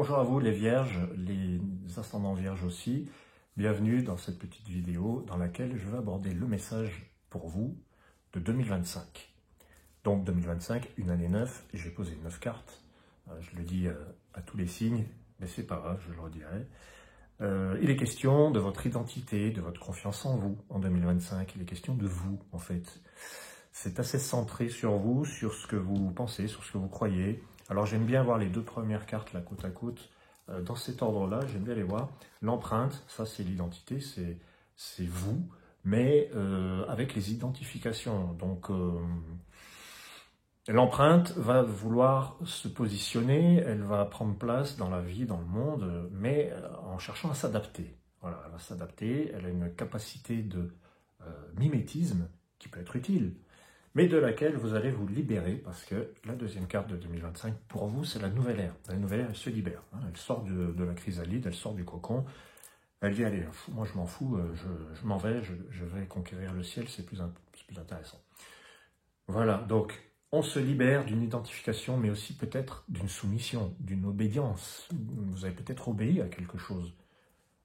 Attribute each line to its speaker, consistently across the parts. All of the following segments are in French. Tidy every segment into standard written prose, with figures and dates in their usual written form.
Speaker 1: Bonjour à vous les vierges, les ascendants vierges aussi. Bienvenue dans cette petite vidéo dans laquelle je vais aborder le message pour vous de 2025. Donc 2025, une année 9, et j'ai posé 9 cartes. Je le dis à tous les signes, mais c'est pas grave, je le redirai. Il est question de votre identité, de votre confiance en vous en 2025. Il est question de vous, en fait. C'est assez centré sur vous, sur ce que vous pensez, sur ce que vous croyez. Alors j'aime bien voir les deux premières cartes là côte à côte. Dans cet ordre-là, j'aime bien les voir. L'empreinte, ça c'est l'identité, c'est vous, mais avec les identifications. Donc l'empreinte va vouloir se positionner, elle va prendre place dans la vie, dans le monde, mais en cherchant à s'adapter. Voilà, elle va s'adapter, elle a une capacité de mimétisme qui peut être utile, mais de laquelle vous allez vous libérer, parce que la deuxième carte de 2025, pour vous, c'est la nouvelle ère. La nouvelle ère, elle se libère. Hein, elle sort de la chrysalide, elle sort du cocon. Elle dit, allez, moi je m'en fous, je m'en vais, je vais conquérir le ciel, c'est plus intéressant. Voilà, donc on se libère d'une identification, mais aussi peut-être d'une soumission, d'une obédience. Vous avez peut-être obéi à quelque chose.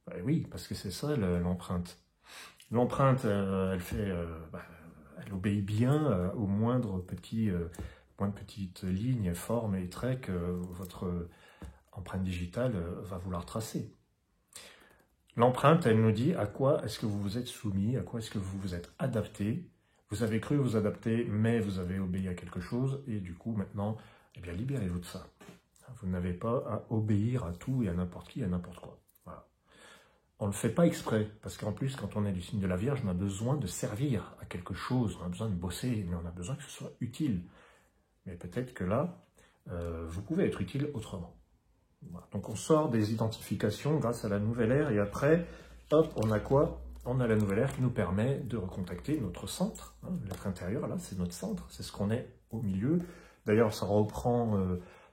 Speaker 1: Ben oui, parce que c'est ça l'empreinte. L'empreinte, elle fait... elle obéit bien aux moindres petites lignes, formes et traits que votre empreinte digitale va vouloir tracer. L'empreinte, elle nous dit à quoi est-ce que vous vous êtes soumis, à quoi est-ce que vous vous êtes adapté. Vous avez cru vous adapter, mais vous avez obéi à quelque chose, et du coup, maintenant, eh bien, libérez-vous de ça. Vous n'avez pas à obéir à tout et à n'importe qui, à n'importe quoi. Voilà. On ne le fait pas exprès, parce qu'en plus, quand on est du signe de la Vierge, on a besoin de servir à quelque chose, on a besoin de bosser, mais on a besoin que ce soit utile. Mais peut-être que là, vous pouvez être utile autrement. Voilà. Donc on sort des identifications grâce à la nouvelle ère, et après, hop, on a quoi? On a la nouvelle ère qui nous permet de recontacter notre centre. Hein, l'être intérieur, là, c'est notre centre, c'est ce qu'on est au milieu. D'ailleurs, ça reprend,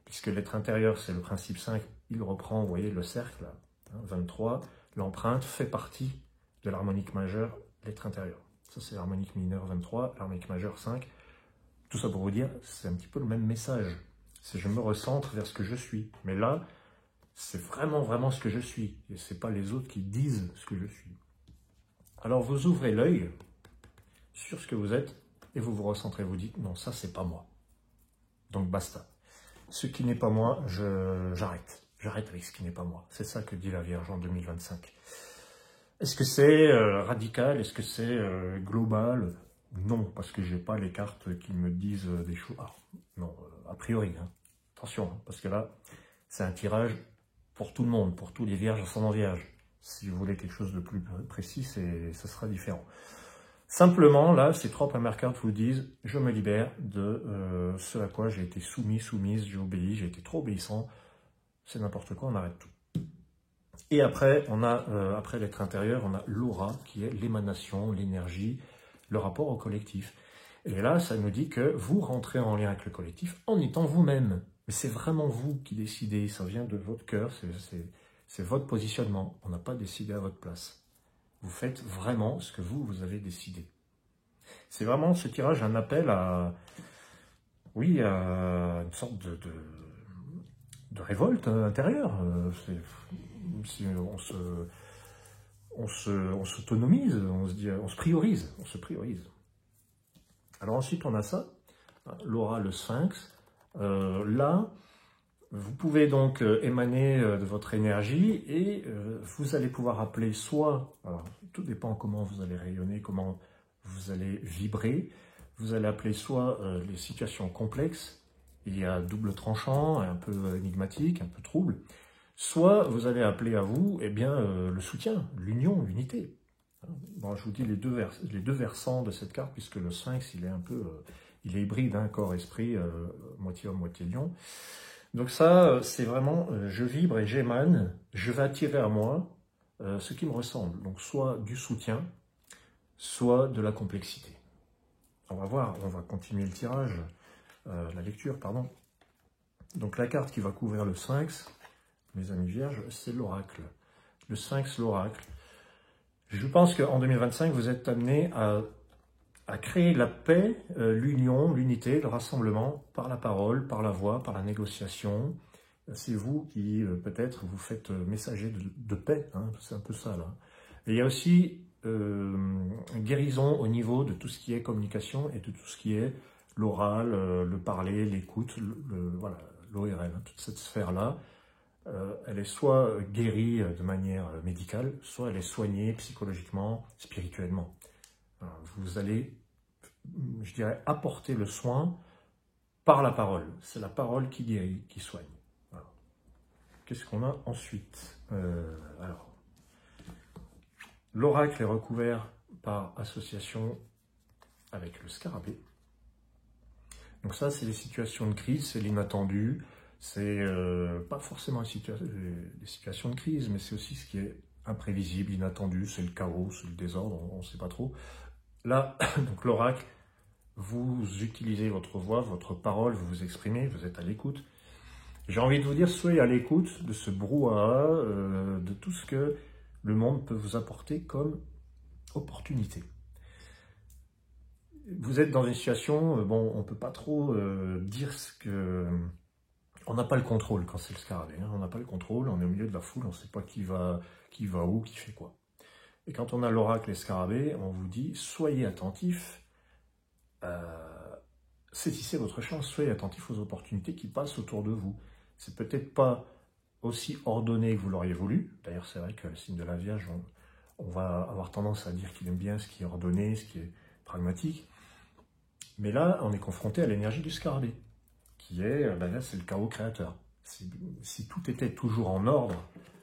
Speaker 1: puisque l'être intérieur, c'est le principe 5, il reprend, vous voyez, le cercle, là, hein, 23. L'empreinte fait partie de l'harmonique majeure, l'être intérieur. Ça, c'est l'harmonique mineure 23, l'harmonique majeure 5. Tout ça pour vous dire, c'est un petit peu le même message. C'est je me recentre vers ce que je suis. Mais là, c'est vraiment ce que je suis. Et ce n'est pas les autres qui disent ce que je suis. Alors, vous ouvrez l'œil sur ce que vous êtes et vous vous recentrez. Vous dites, non, ça, c'est pas moi. Donc, basta. Ce qui n'est pas moi, j'arrête. J'arrête avec ce qui n'est pas moi. C'est ça que dit la Vierge en 2025. Est-ce que c'est radical? Est-ce que c'est global? Non, parce que je n'ai pas les cartes qui me disent des choses. Ah, non, a priori. Hein. Attention, hein, parce que là, c'est un tirage pour tout le monde, pour tous les vierges ascendant vierge. Si vous voulez quelque chose de plus précis, ce sera différent. Simplement, là, ces trois premières cartes vous disent « Je me libère de ce à quoi j'ai été soumise, j'ai obéi, j'ai été trop obéissant. » C'est n'importe quoi, on arrête tout. Et après, on a, après l'être intérieur, on a l'aura, qui est l'émanation, l'énergie, le rapport au collectif. Et là, ça nous dit que vous rentrez en lien avec le collectif en étant vous-même. Mais c'est vraiment vous qui décidez, ça vient de votre cœur, c'est votre positionnement. On n'a pas décidé à votre place. Vous faites vraiment ce que vous avez décidé. C'est vraiment ce tirage un appel à, oui, à une sorte de révolte intérieure. Si on s'autonomise, on se dit, on se priorise. Alors ensuite, on a ça, l'aura, le sphinx. Là, vous pouvez donc émaner de votre énergie et vous allez pouvoir appeler soit, alors, tout dépend comment vous allez rayonner, comment vous allez vibrer, vous allez appeler soit les situations complexes, il y a double tranchant, un peu énigmatique, un peu trouble, soit vous allez appeler à vous eh bien, le soutien, l'union, l'unité. Bon, je vous dis les deux versants de cette carte, puisque le sphinx, il est un peu, il est hybride, hein, corps-esprit, moitié homme, moitié lion. Donc ça, c'est vraiment, je vibre et j'émane, je vais attirer à moi ce qui me ressemble. Donc soit du soutien, soit de la complexité. On va voir, on va continuer le tirage, la lecture, pardon. Donc la carte qui va couvrir le sphinx, mes amis vierges, c'est l'oracle. Le sphinx, l'oracle. Je pense qu'en 2025, vous êtes amenés à créer la paix, l'union, l'unité, le rassemblement, par la parole, par la voix, par la négociation, c'est vous qui, peut-être, vous faites messager de paix, hein, c'est un peu ça, là. Et il y a aussi guérison au niveau de tout ce qui est communication et de tout ce qui est l'oral, le parler, l'écoute, voilà, l'ORL, hein, toute cette sphère-là. Elle est soit guérie de manière médicale, soit elle est soignée psychologiquement, spirituellement. Vous allez, je dirais, apporter le soin par la parole. C'est la parole qui guérit, qui soigne. Voilà. Qu'est-ce qu'on a ensuite? Alors, l'oracle est recouvert par association avec le scarabée. Donc ça, c'est les situations de crise, c'est l'inattendu, c'est pas forcément les situations de crise, mais c'est aussi ce qui est imprévisible, inattendu, c'est le chaos, c'est le désordre, on ne sait pas trop. Là, donc l'oracle, vous utilisez votre voix, votre parole, vous vous exprimez, vous êtes à l'écoute. J'ai envie de vous dire, soyez à l'écoute de ce brouhaha, de tout ce que le monde peut vous apporter comme opportunité. Vous êtes dans une situation, bon, on ne peut pas trop dire ce que... On n'a pas le contrôle quand c'est le scarabée, hein, on n'a pas le contrôle, on est au milieu de la foule, on ne sait pas qui va où, qui fait quoi. Et quand on a l'oracle et le scarabée, on vous dit, soyez attentifs, saisissez votre chance, soyez attentifs aux opportunités qui passent autour de vous. C'est peut-être pas aussi ordonné que vous l'auriez voulu, d'ailleurs c'est vrai que le signe de la Vierge, on va avoir tendance à dire qu'il aime bien ce qui est ordonné, ce qui est pragmatique, mais là, on est confronté à l'énergie du scarabée, qui est, là, c'est le chaos créateur. Si tout était toujours en ordre,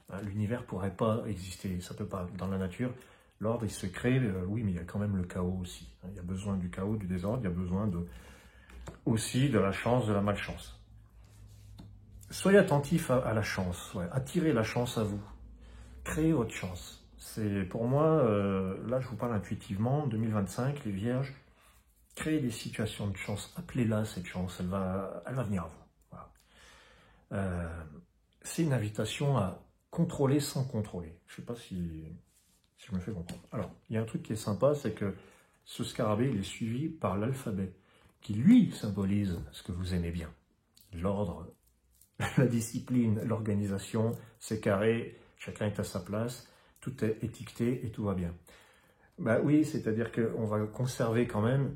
Speaker 1: hein, l'univers ne pourrait pas exister, ça ne peut pas. Dans la nature, l'ordre, il se crée, oui, mais il y a quand même le chaos aussi. Hein, il y a besoin du chaos, du désordre, il y a besoin aussi de la chance, de la malchance. Soyez attentifs à la chance, ouais, attirez la chance à vous, créez votre chance. C'est pour moi, là je vous parle intuitivement, 2025, les Vierges, créez des situations de chance, appelez-la cette chance, elle va venir à vous. Voilà. C'est une invitation à contrôler sans contrôler. Je ne sais pas si je me fais comprendre. Alors, il y a un truc qui est sympa, c'est que ce scarabée, il est suivi par l'alphabet, qui lui symbolise ce que vous aimez bien. L'ordre, la discipline, l'organisation, c'est carré, chacun est à sa place, tout est étiqueté et tout va bien. Bah oui, c'est-à-dire qu'on va conserver quand même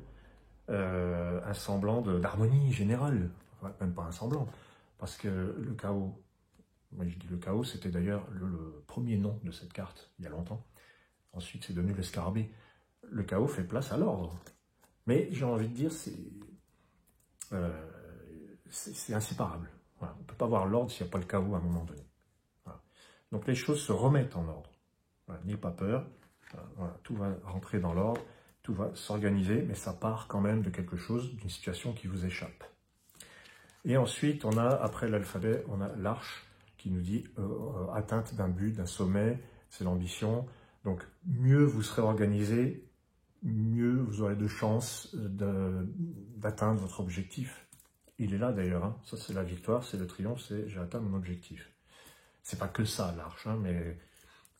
Speaker 1: un semblant d'harmonie générale, enfin, même pas un semblant, parce que le chaos, moi je dis le chaos, c'était d'ailleurs le premier nom de cette carte, il y a longtemps, ensuite c'est devenu le scarabée. Le chaos fait place à l'ordre, mais j'ai envie de dire, c'est inséparable. Voilà. On ne peut pas avoir l'ordre s'il n'y a pas le chaos à un moment donné. Voilà. Donc les choses se remettent en ordre. Voilà. N'ayez pas peur, voilà. Tout va rentrer dans l'ordre, tout va s'organiser, mais ça part quand même de quelque chose, d'une situation qui vous échappe. Et ensuite, on a, après l'alphabet, on a l'arche qui nous dit atteinte d'un but, d'un sommet, c'est l'ambition. Donc, mieux vous serez organisé, mieux vous aurez de chances d'atteindre votre objectif. Il est là d'ailleurs, hein. Ça c'est la victoire, c'est le triomphe, c'est j'ai atteint mon objectif. C'est pas que ça l'arche, hein, mais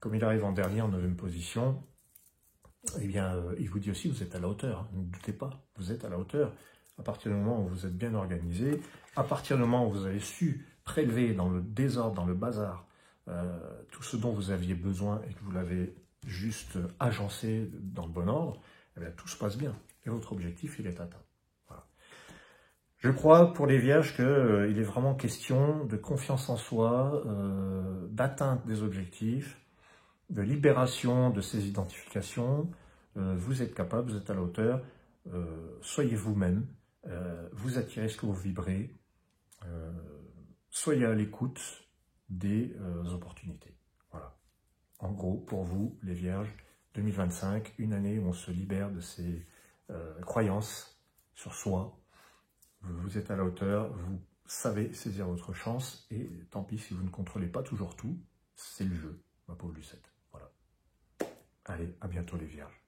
Speaker 1: comme il arrive en dernier, en 9e position, eh bien, il vous dit aussi, vous êtes à la hauteur, hein. Ne doutez pas, vous êtes à la hauteur. À partir du moment où vous êtes bien organisé, à partir du moment où vous avez su prélever dans le désordre, dans le bazar, tout ce dont vous aviez besoin et que vous l'avez juste agencé dans le bon ordre, eh bien, tout se passe bien. Et votre objectif, il est atteint. Voilà. Je crois, pour les Vierges, qu'il est vraiment question de confiance en soi, d'atteinte des objectifs, de libération de ces identifications. Vous êtes capable, vous êtes à la hauteur, soyez vous-même, vous attirez ce que vous vibrez, soyez à l'écoute des opportunités. Voilà. En gros, pour vous, les Vierges, 2025, une année où on se libère de ces croyances sur soi. Vous êtes à la hauteur, vous savez saisir votre chance, et tant pis si vous ne contrôlez pas toujours tout, c'est le jeu, ma pauvre Lucette. Voilà. Allez, à bientôt les Vierges.